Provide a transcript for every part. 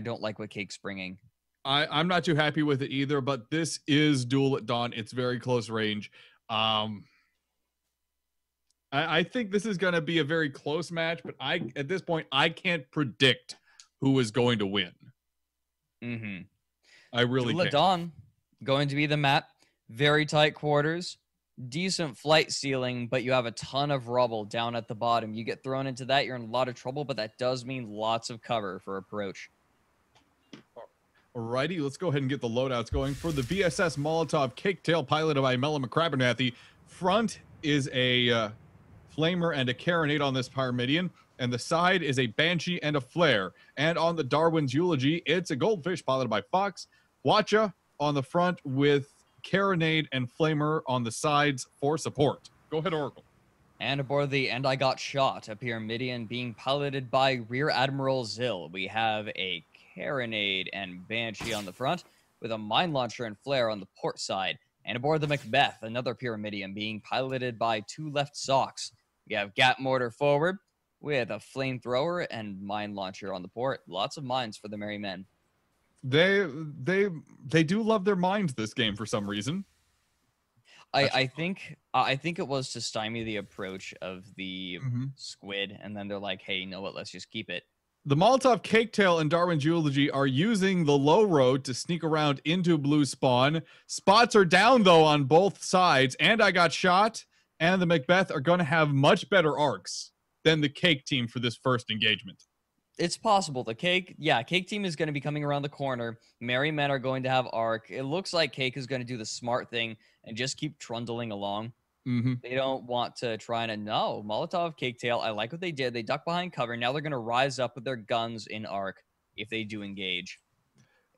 don't like what Cake's bringing. I'm not too happy with it either, but this is Duel at Dawn. It's very close range. I think this is going to be a very close match, but at this point, I can't predict who is going to win. Mm-hmm. I really Duel at can't. Dawn, going to be the map. Very tight quarters, decent flight ceiling, but you have a ton of rubble down at the bottom. You get thrown into that, you're in a lot of trouble, but that does mean lots of cover for approach. Alrighty, let's go ahead and get the loadouts going. For the VSS Molotov Caketail piloted by Mela McCrabernathy, front is a Flamer and a Carronade on this Pyramidion, and the side is a Banshee and a Flare. And on the Darwin's Eulogy, it's a Goldfish piloted by Fox. Watcha on the front with Carronade and Flamer on the sides for support. Go ahead, Oracle. And aboard the And I Got Shot, a Pyramidion being piloted by Rear Admiral Zill. We have a Carronade and Banshee on the front, with a Mine Launcher and Flare on the port side. And aboard the Macbeth, another Pyramidion being piloted by 2 left socks. We have Gat Mortar forward, with a Flamethrower and Mine Launcher on the port. Lots of mines for the Merry Men. They do love their mines this game for some reason. I think it was to stymie the approach of the squid, and then they're like, hey, you know what, let's just keep it. The Molotov Caketail and Darwin's Eulogy are using the low road to sneak around into blue spawn. Spots are down, though, on both sides, and I Got Shot and the Macbeth are going to have much better arcs than the Cake team for this first engagement. It's possible. The Cake team is going to be coming around the corner. Merry Men are going to have arc. It looks like Cake is going to do the smart thing and just keep trundling along. They don't want to try and no. Molotov Caketail, I like what they did. They duck behind cover. Now they're going to rise up with their guns in arc if they do engage.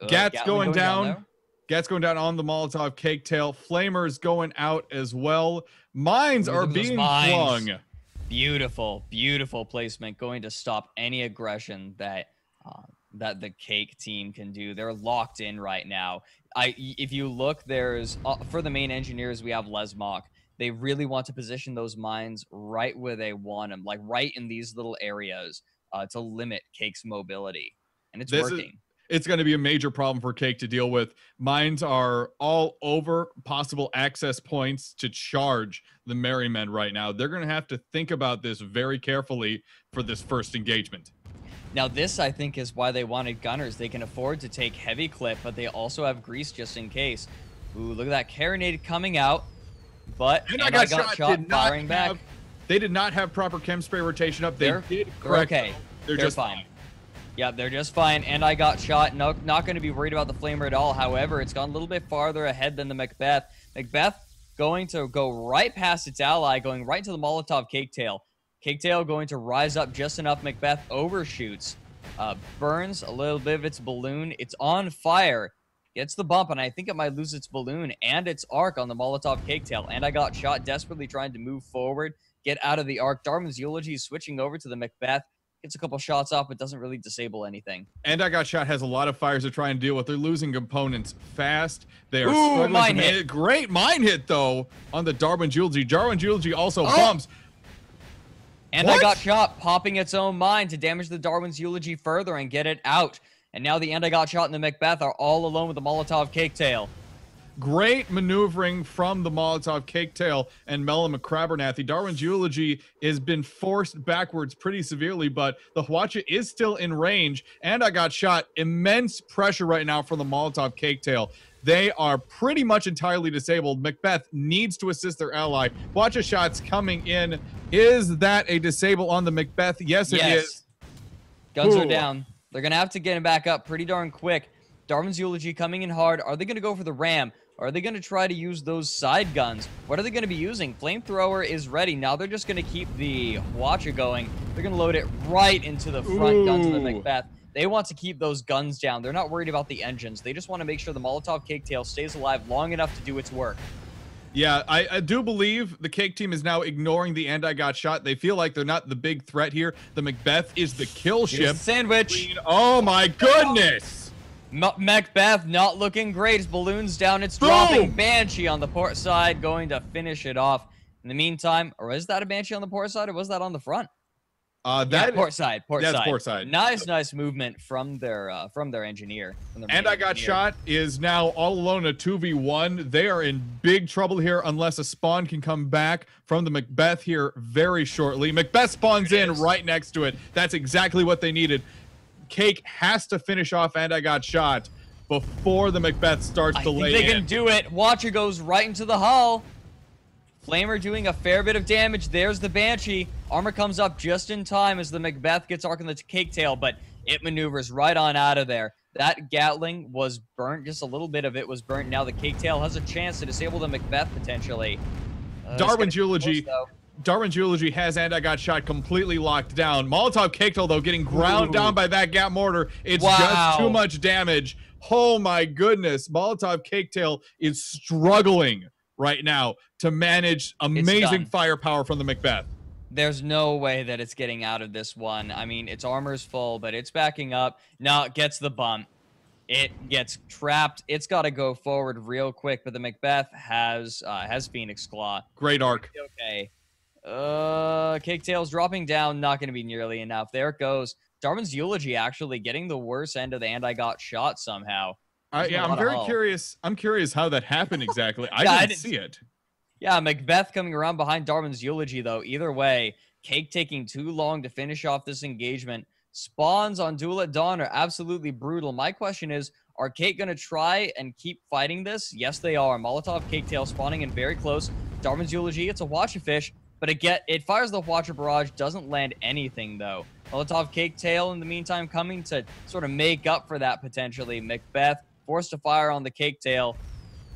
Gat's going down. Gat's going down on the Molotov Caketail. Flamer's going out as well. Mines are being flung. Beautiful, beautiful placement. Going to stop any aggression that the Cake team can do. They're locked in right now. If you look, there's for the main engineers, we have Lesmok. They really want to position those mines right where they want them, like right in these little areas to limit Cake's mobility. And it's working. It's going to be a major problem for Cake to deal with. Mines are all over possible access points to charge the Merry Men right now. They're going to have to think about this very carefully for this first engagement. Now, this, I think, is why they wanted gunners. They can afford to take heavy clip, but they also have grease just in case. Ooh, look at that Carronade coming out. But and I got shot firing back. They did not have proper chem spray rotation up. They're correct. Okay. They're just fine. Yeah, they're just fine. And I Got Shot. No, not going to be worried about the Flamer at all. However, it's gone a little bit farther ahead than the Macbeth. Macbeth going to go right past its ally, going right to the Molotov Caketail. Caketail going to rise up just enough. Macbeth overshoots. Burns a little bit of its balloon. It's on fire. Gets the bump, and I think it might lose its balloon and its arc on the Molotov Caketail. And I Got Shot, desperately trying to move forward, get out of the arc. Darwin's Eulogy is switching over to the Macbeth. Gets a couple shots off, but doesn't really disable anything. And I Got Shot has a lot of fires they're trying to deal with. They're losing components fast. They are struggling. Mine hit. Great mine hit, though, on the Darwin's Eulogy. Darwin's Eulogy also bumps. And I Got Shot popping its own mine to damage the Darwin's Eulogy further and get it out. And now the And I Got Shot and the Macbeth are all alone with the Molotov Caketail. Great maneuvering from the Molotov Caketail and Mela McCrabernathy. Darwin's Eulogy has been forced backwards pretty severely, but the Hwacha is still in range. And I Got Shot. Immense pressure right now from the Molotov Caketail. They are pretty much entirely disabled. Macbeth needs to assist their ally. Hwacha shots coming in. Is that a disable on the Macbeth? Yes, it is. Guns are down. They're going to have to get him back up pretty darn quick. Darwin's Eulogy coming in hard. Are they going to go for the ram? Or are they going to try to use those side guns? What are they going to be using? Flamethrower is ready. Now they're just going to keep the Hwacha going. They're going to load it right into the front guns of the Macbeth. They want to keep those guns down. They're not worried about the engines. They just want to make sure the Molotov Caketail stays alive long enough to do its work. Yeah, I do believe the Cake team is now ignoring the And I Got Shot. They feel like they're not the big threat here. The Macbeth is the kill ship. Sandwich. Oh my goodness. Macbeth not looking great. His balloon's down. It's dropping. Banshee on the port side going to finish it off. In the meantime, or is that a Banshee on the port side or was that on the front? Port side. That's port side. Nice movement from their engineer. And I got shot is now all alone a 2v1. They are in big trouble here unless a spawn can come back from the Macbeth here very shortly. Macbeth spawns in right next to it. That's exactly what they needed. Cake has to finish off and I got shot before the Macbeth starts to lay in. They can do it. Watcher goes right into the hull. Flamer doing a fair bit of damage. There's the Banshee. Armor comes up just in time as the Macbeth gets arc on the Cake Tail, but it maneuvers right on out of there. That Gatling was burnt. Just a little bit of it was burnt. Now the Cake Tail has a chance to disable the Macbeth potentially. Darwin's Eulogy. Darwin's Eulogy has and I got shot completely locked down. Molotov Cake Tail, though, getting ground down by that Gat Mortar. It's just too much damage. Oh my goodness. Molotov Cake Tail is struggling right now to manage amazing firepower from the Macbeth. There's no way that it's getting out of this one. I mean, its armor's full, but it's backing up. Now it gets the bump. It gets trapped. It's got to go forward real quick, but the Macbeth has Phoenix Claw. Great arc. Okay. Cake Tail's dropping down. Not going to be nearly enough. There it goes. Darwin's Eulogy actually getting the worst end of the and I got shot somehow. I'm very curious. I'm curious how that happened exactly. I didn't see it. Yeah, Macbeth coming around behind Darwin's Eulogy, though. Either way, Cake taking too long to finish off this engagement. Spawns on Duel at Dawn are absolutely brutal. My question is, are Cake going to try and keep fighting this? Yes, they are. Molotov Cake Tail spawning in very close. Darwin's Eulogy, it's a Watcher Fish, but it fires the Watcher Barrage, doesn't land anything, though. Molotov Cake Tail, in the meantime, coming to sort of make up for that potentially. Macbeth forced to fire on the Cake Tail.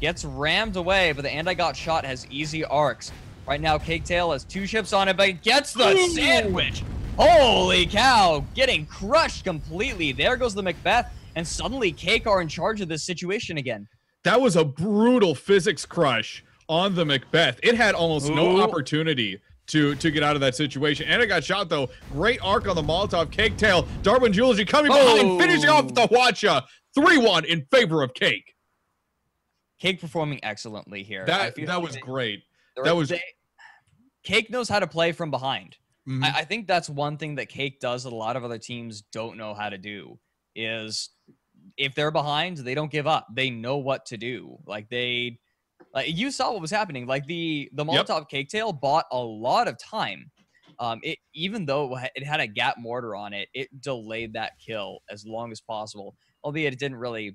Gets rammed away, but the and I got shot has easy arcs. Right now, Cake Tail has 2 ships on it, but it gets the sandwich. Holy cow, getting crushed completely. There goes the Macbeth, and suddenly Cake are in charge of this situation again. That was a brutal physics crush on the Macbeth. It had almost no opportunity to get out of that situation. And it got shot, though. Great arc on the Molotov Cake Tail. Darwin's Eulogy coming behind, finishing off with the Watcha. 3-1 in favor of Cake. Cake performing excellently here. That was great. Cake knows how to play from behind. Mm-hmm. I think that's one thing that Cake does that a lot of other teams don't know how to do, is if they're behind, they don't give up. They know what to do. You saw what was happening. Like the Molotov Cake Tail bought a lot of time. Even though it had a Gat Mortar on it, it delayed that kill as long as possible. Albeit it didn't really,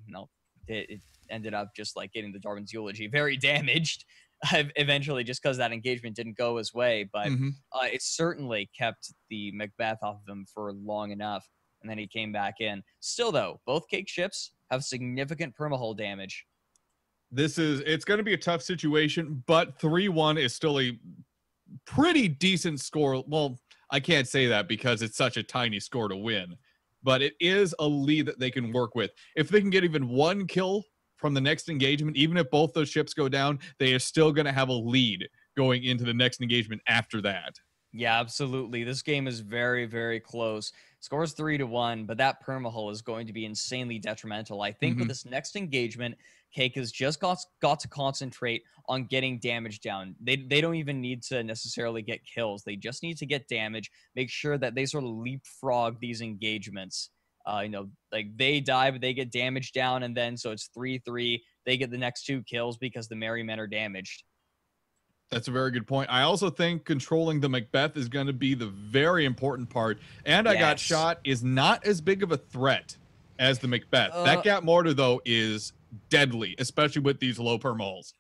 it ended up just like getting the Darwin's Eulogy very damaged eventually, just because that engagement didn't go his way. But it certainly kept the Macbeth off of him for long enough, and then he came back in. Still, though, both Cake ships have significant permahull damage. It's going to be a tough situation, but 3-1 is still a pretty decent score. Well, I can't say that because it's such a tiny score to win, but it is a lead that they can work with. If they can get even 1 kill from the next engagement, even if both those ships go down, they are still going to have a lead going into the next engagement after that. Yeah, absolutely. This game is very, very close. Scores 3-1, but that permahull is going to be insanely detrimental. I think with this next engagement, Cake has just got to concentrate on getting damage down. They don't even need to necessarily get kills. They just need to get damage, make sure that they sort of leapfrog these engagements. They die, but they get damage down, and then so it's 3-3. They get the next 2 kills because the Merry Men are damaged. That's a very good point. I also think controlling the Macbeth is going to be the very important part. And I got shot is not as big of a threat as the Macbeth. That Gat Mortar, though, is deadly, especially with these low permals.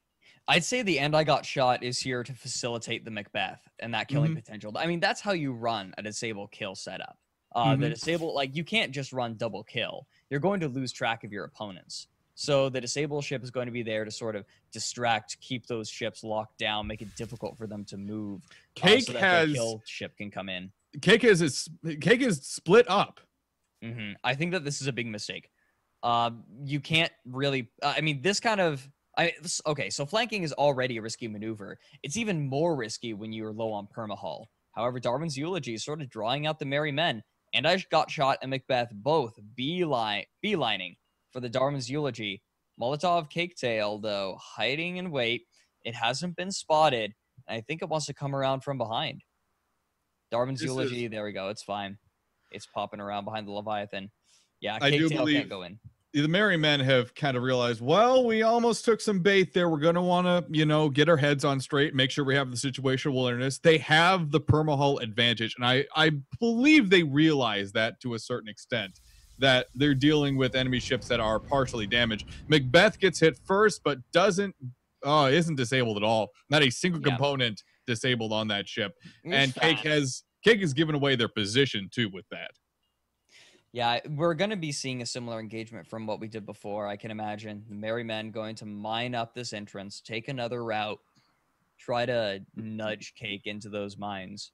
I'd say the and I got shot is here to facilitate the Macbeth and that killing potential. I mean, that's how you run a disable kill setup. The disable, you can't just run double kill. You're going to lose track of your opponents. So the disable ship is going to be there to sort of distract, keep those ships locked down, make it difficult for them to move. Cake so that the kill ship can come in. Cake is split up. I think that this is a big mistake. You can't really. This kind of. Okay, so flanking is already a risky maneuver. It's even more risky when you're low on permahull. However, Darwin's Eulogy is sort of drawing out the Merry Men, and I got shot and Macbeth both beelining for the Darwin's Eulogy. Molotov Cake Tail, though, hiding in wait. It hasn't been spotted, and I think it wants to come around from behind. Darwin's Eulogy, there we go. It's fine. It's popping around behind the Leviathan. Yeah, I do Caketail believe can't go in. the Merry Men have kind of realized, well, we almost took some bait there. We're going to want to, get our heads on straight, make sure we have the situational awareness. They have the permahull advantage, and I believe they realize that to a certain extent, that they're dealing with enemy ships that are partially damaged. Macbeth gets hit first, but isn't disabled at all. Not a single component disabled on that ship. And Cake has given away their position too with that. Yeah, we're going to be seeing a similar engagement from what we did before, I can imagine. The Merry Men going to mine up this entrance, take another route, try to nudge Cake into those mines.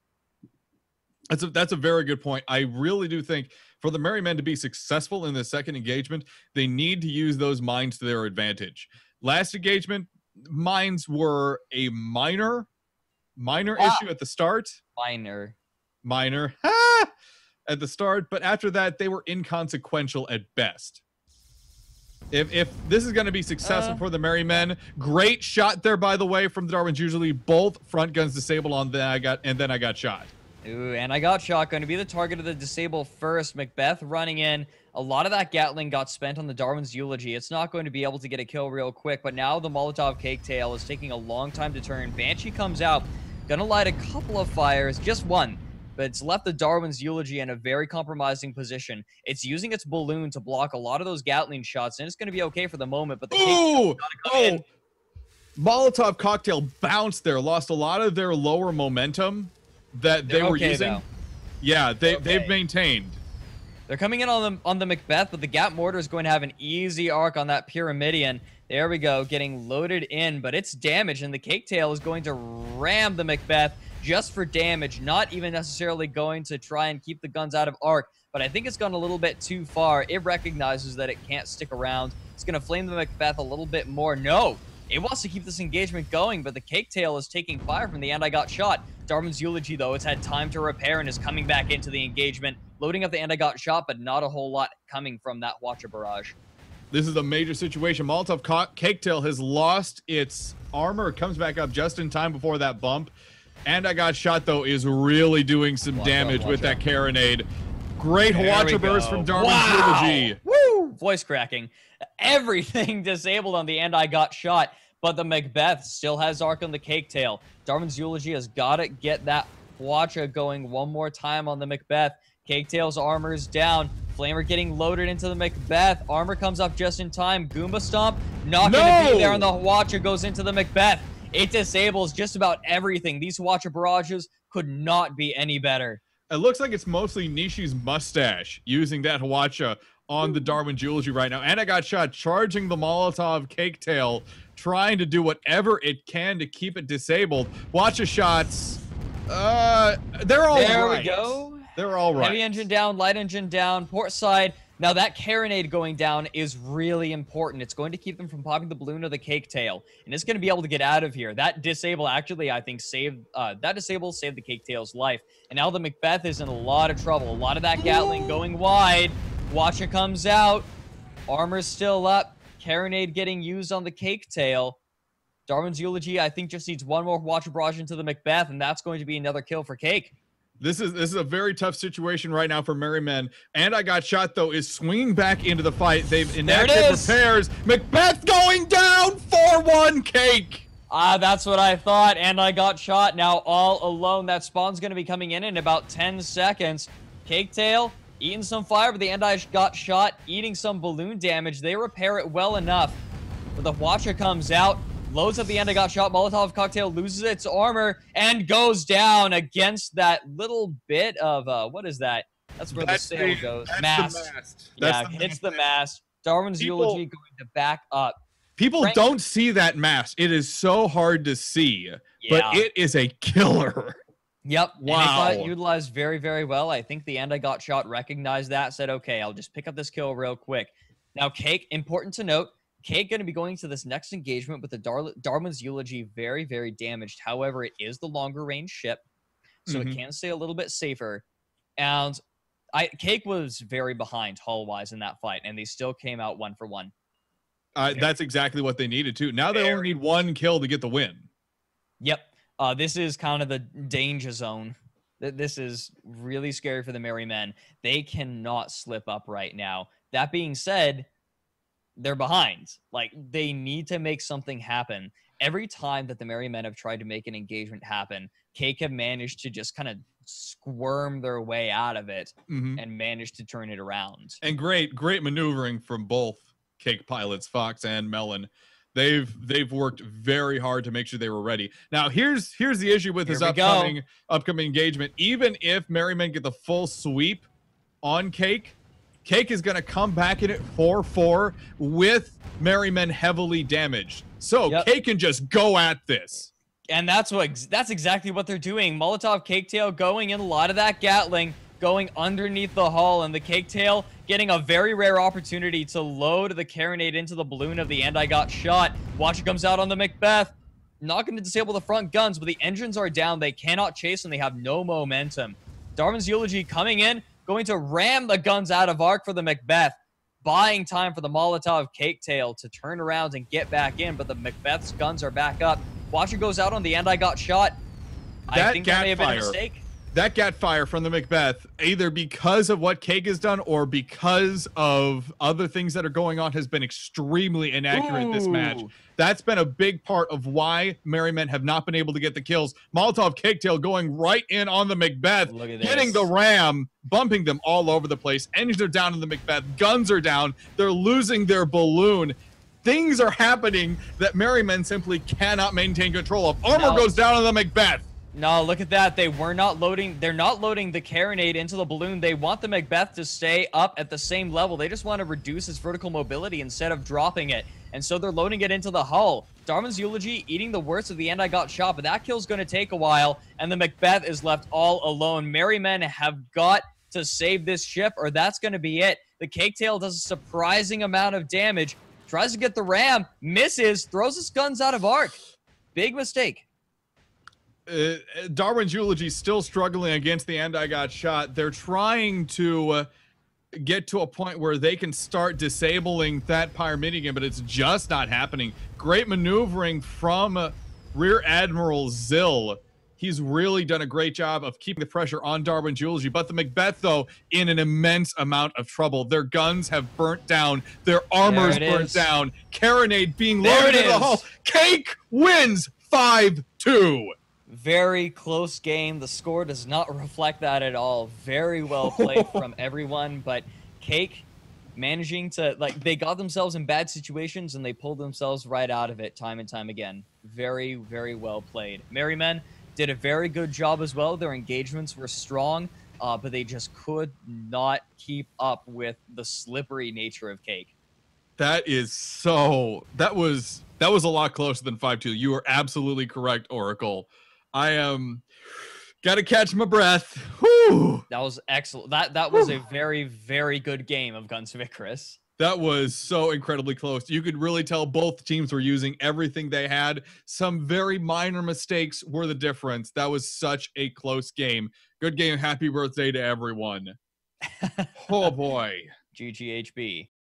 That's a very good point. I really do think for the Merry Men to be successful in the second engagement, they need to use those mines to their advantage. Last engagement, mines were a minor issue at the start. Minor. At the start, but after that, they were inconsequential at best. If this is going to be successful for the Merry Men, great shot there, by the way, from the Darwin's Usually. Both front guns disabled then I got shot. Ooh, and I got shot. Going to be the target of the disable first. Macbeth running in. A lot of that Gatling got spent on the Darwin's Eulogy. It's not going to be able to get a kill real quick, but now the Molotov Caketail is taking a long time to turn. Banshee comes out, gonna light a couple of fires, just one. But it's left the Darwin's Eulogy in a very compromising position. It's using its balloon to block a lot of those Gatling shots, and it's going to be okay for the moment, but the Caketail's gotta come in. Molotov Cocktail bounced there, lost a lot of their lower momentum that they were using. Though. Yeah, they've maintained. They're coming in on the Macbeth, but the Gat Mortar is going to have an easy arc on that Pyramidion. There we go, getting loaded in, but it's damaged, and the Caketail is going to ram the Macbeth just for damage, not even necessarily going to try and keep the guns out of arc, but I think it's gone a little bit too far. It recognizes that it can't stick around. It's going to flame the Macbeth a little bit more. No, it wants to keep this engagement going, but the Caketail is taking fire from the And I Got Shot. Darwin's Eulogy, though, it's had time to repair and is coming back into the engagement, loading up the And I Got Shot, but not a whole lot coming from that Watcher barrage. This is a major situation. Molotov Caketail has lost its armor. It comes back up just in time before that bump. And I Got Shot, though, is really doing some damage with that carronade. Great Watcher burst from Darwin's Eulogy. Woo! Voice cracking. Everything disabled on the And I Got Shot, but the Macbeth still has arc on the Caketail. Darwin's Eulogy has got to get that Watcher going one more time on the Macbeth. Caketail's armor is down. Flamer getting loaded into the Macbeth. Armor comes up just in time. Goomba Stomp not going to be there, and the Watcher goes into the Macbeth. It disables just about everything. These Watcher barrages could not be any better. It looks like it's mostly Nishi's mustache using that Watcher on the Darwin's Eulogy right now. And I Got Shot charging the Molotov Caketail, trying to do whatever it can to keep it disabled. Watcher shots, they're all right. There we go. They're all right. Heavy engine down, light engine down, port side. Now, that carronade going down is really important. It's going to keep them from popping the balloon or the Caketail, and it's going to be able to get out of here. That disable actually, I think, saved the Caketail's life. And now the Macbeth is in a lot of trouble. A lot of that Gatling going wide. Watcher comes out. Armor's still up. Carronade getting used on the Caketail. Darwin's Eulogy, I think, just needs one more Watcher barrage into the Macbeth, and that's going to be another kill for Cake. This is a very tough situation right now for Merry Men. And I Got Shot, though, is swinging back into the fight. They've enacted repairs. Macbeth going down 4-1 Cake. That's what I thought. And I Got Shot now all alone. That spawn's going to be coming in about 10 seconds. Caketail eating some fire, but the And I Got Shot eating some balloon damage. They repair it well enough. But the Watcher comes out. Loads up the And I Got Shot. Molotov Cocktail loses its armor and goes down against that little bit of, what is that? That's where the sail goes. Mast. Yeah, hits the mast. Darwin's Eulogy going to back up. People don't see that mast. It is so hard to see, but it is a killer. Yep. Wow. And I thought it utilized very, very well. I think the And I Got Shot recognized that, said, okay, I'll just pick up this kill real quick. Now, Cake, important to note, Cake going to be going to this next engagement with the Darwin's Eulogy very, very damaged. However, it is the longer range ship, so it can stay a little bit safer. And Cake was very behind hull-wise in that fight, and they still came out 1 for 1. That's exactly what they needed, too. Now they only need one kill to get the win. Yep. This is kind of the danger zone This is really scary for the Merry Men. They cannot slip up right now. That being said, they're behind. Like, they need to make something happen. Every time that the Merry Men have tried to make an engagement happen, Cake have managed to just kind of squirm their way out of it and managed to turn it around. And great maneuvering from both Cake pilots, Fox and Melon. They've worked very hard to make sure they were ready. Now, here's the issue with this upcoming engagement. Even if Merry Men get the full sweep on Cake is going to come back in at 4-4 with Merry Men heavily damaged. So Cake can just go at this. And that's exactly what they're doing. Molotov Caketail going in a lot of that Gatling, going underneath the hull, and the Caketail getting a very rare opportunity to load the carronade into the balloon of the And I Got Shot. Watcher comes out on the Macbeth. Not going to disable the front guns, but the engines are down. They cannot chase, and they have no momentum. Darwin's Eulogy coming in, going to ram the guns out of arc for the Macbeth, buying time for the Molotov Caketail to turn around and get back in, but the Macbeth's guns are back up. Watcher goes out on the And I Got Shot. I think that may have been a mistake. That gat fire from the Macbeth, either because of what Cake has done or because of other things that are going on, has been extremely inaccurate this match. That's been a big part of why Merry Men have not been able to get the kills. Molotov Caketail going right in on the Macbeth, hitting the ram, bumping them all over the place. Engines are down in the Macbeth. Guns are down. They're losing their balloon. Things are happening that Merry Men simply cannot maintain control of. Armor goes down on the Macbeth. No, look at that. They're not loading the carronade into the balloon. They want the Macbeth to stay up at the same level. They just want to reduce its vertical mobility instead of dropping it. And so they're loading it into the hull. Darwin's Eulogy eating the worst of the And I Got Shot, but that kill's going to take a while, and the Macbeth is left all alone. Merry Men have got to save this ship, or that's going to be it. The Caketail does a surprising amount of damage, tries to get the ram, misses, throws his guns out of arc. Big mistake. Darwin's Eulogy still struggling against the And I Got Shot. They're trying to get to a point where they can start disabling that Pyramidion, but it's just not happening. Great maneuvering from Rear Admiral Zill. He's really done a great job of keeping the pressure on Darwin's Eulogy, but the Macbeth, though, in an immense amount of trouble. Their guns have burnt down. Their armor's burnt down. Carronade being loaded in the hull. Cake wins 5-2. Very close game. The score does not reflect that at all. Very well played from everyone, but Cake managing to, like, they got themselves in bad situations and they pulled themselves right out of it time and time again. Very, very well played. Merry Men did a very good job as well. Their engagements were strong, but they just could not keep up with the slippery nature of Cake. That was a lot closer than 5-2. You are absolutely correct, Oracle. I am gotta catch my breath. Whew. That was excellent. That was a very, very good game of Guns of Icarus. That was so incredibly close. You could really tell both teams were using everything they had. Some very minor mistakes were the difference. That was such a close game. Good game. Happy birthday to everyone. Oh boy. GGHB.